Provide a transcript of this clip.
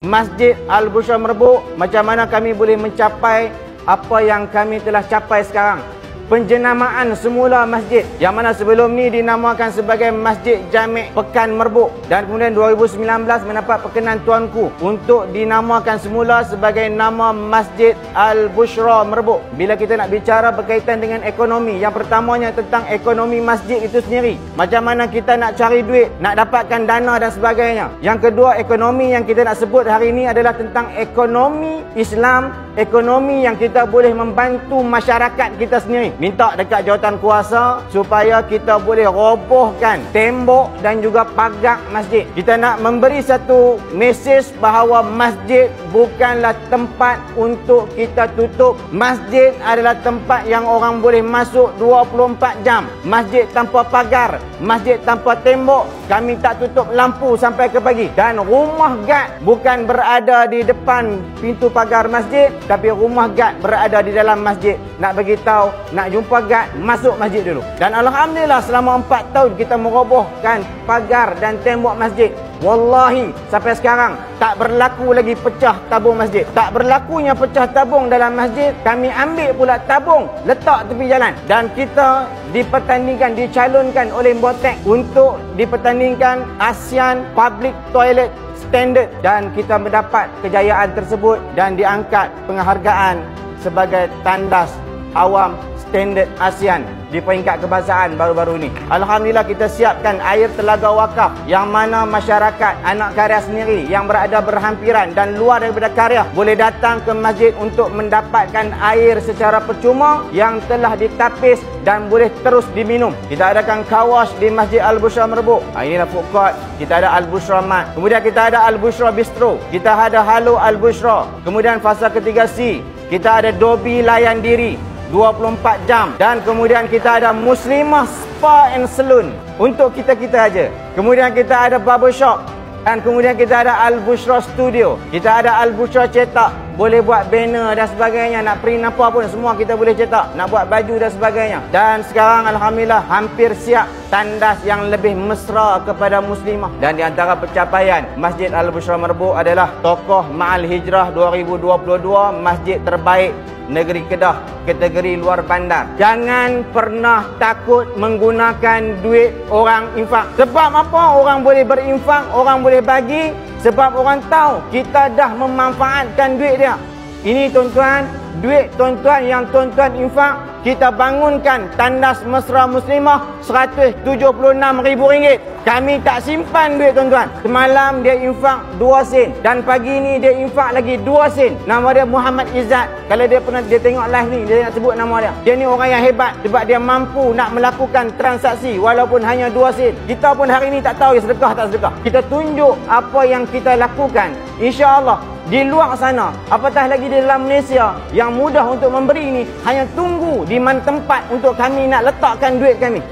Masjid Al-Bushra Merbuk, macam mana kami boleh mencapai apa yang kami telah capai sekarang. Penjenamaan semula masjid yang mana sebelum ni dinamakan sebagai Masjid Jami' Pekan Merbuk, dan kemudian 2019 mendapat perkenan tuanku untuk dinamakan semula sebagai nama Masjid Al-Bushra Merbuk. Bila kita nak bicara berkaitan dengan ekonomi, yang pertamanya tentang ekonomi masjid itu sendiri, macam mana kita nak cari duit, nak dapatkan dana dan sebagainya. Yang kedua, ekonomi yang kita nak sebut hari ini adalah tentang ekonomi Islam, ekonomi yang kita boleh membantu masyarakat kita sendiri. Minta dekat jawatan kuasa supaya kita boleh robohkan tembok dan juga pagar masjid. Kita nak memberi satu mesej bahawa masjid bukanlah tempat untuk kita tutup. Masjid adalah tempat yang orang boleh masuk 24 jam. Masjid tanpa pagar, masjid tanpa tembok. Kami tak tutup lampu sampai ke pagi. Dan rumah gad bukan berada di depan pintu pagar masjid, tapi rumah gad berada di dalam masjid. Nak bagi tahu, nak jumpa gad, masuk masjid dulu. Dan alhamdulillah selama 4 tahun kita merobohkan pagar dan tembok masjid. Wallahi sampai sekarang tak berlaku lagi pecah tabung masjid. Tak berlakunya pecah tabung dalam masjid. Kami ambil pula tabung, letak tepi jalan, dan kita dipertandingkan, dicalonkan oleh Botek untuk dipertandingkan ASEAN Public Toilet Standard, dan kita mendapat kejayaan tersebut dan diangkat penghargaan sebagai tandas awam standard ASEAN di peringkat kebangsaan baru-baru ini. Alhamdulillah kita siapkan air telaga wakaf yang mana masyarakat anak karya sendiri yang berada berhampiran dan luar daripada karya boleh datang ke masjid untuk mendapatkan air secara percuma yang telah ditapis dan boleh terus diminum. Kita adakan kawash di Masjid Al-Bushra Merbuk. Inilah food court. Kita ada Al-Bushra Mat. Kemudian kita ada Al-Bushra Bistro. Kita ada Halo Al-Bushra. Kemudian fasa ketiga C, kita ada Dobi Layan Diri 24 jam. Dan kemudian kita ada Muslimah Spa and Salon untuk kita-kita aja. Kemudian kita ada barbershop. Dan kemudian kita ada Al-Bushra Studio. Kita ada Al-Bushra Cetak. Boleh buat banner dan sebagainya. Nak print apa pun semua kita boleh cetak. Nak buat baju dan sebagainya. Dan sekarang alhamdulillah hampir siap tandas yang lebih mesra kepada muslimah. Dan di antara pencapaian Masjid Al-Bushra Merbuk adalah Tokoh Ma'al Hijrah 2022 Masjid Terbaik Negeri Kedah kategori luar bandar. Jangan pernah takut menggunakan duit orang infak. Sebab apa orang boleh berinfak, orang boleh bagi? Sebab orang tahu kita dah memanfaatkan duit dia. Ini tuan-tuan, duit tuan-tuan yang tuan-tuan infak, kita bangunkan tandas mesra muslimah RM176,000. Kami tak simpan duit tuan-tuan. Semalam dia infak 2 sen dan pagi ni dia infak lagi 2 sen. Nama dia Muhammad Izzat. Kalau dia pernah dia tengok live ni, dia nak sebut nama dia. Dia ni orang yang hebat sebab dia mampu nak melakukan transaksi walaupun hanya 2 sen. Kita pun hari ni tak tahu ya sedekah tak sedekah. Kita tunjuk apa yang kita lakukan. InsyaAllah di luar sana, apatah lagi di dalam Malaysia yang mudah untuk memberi ini, hanya tunggu di mana tempat untuk kami nak letakkan duit kami.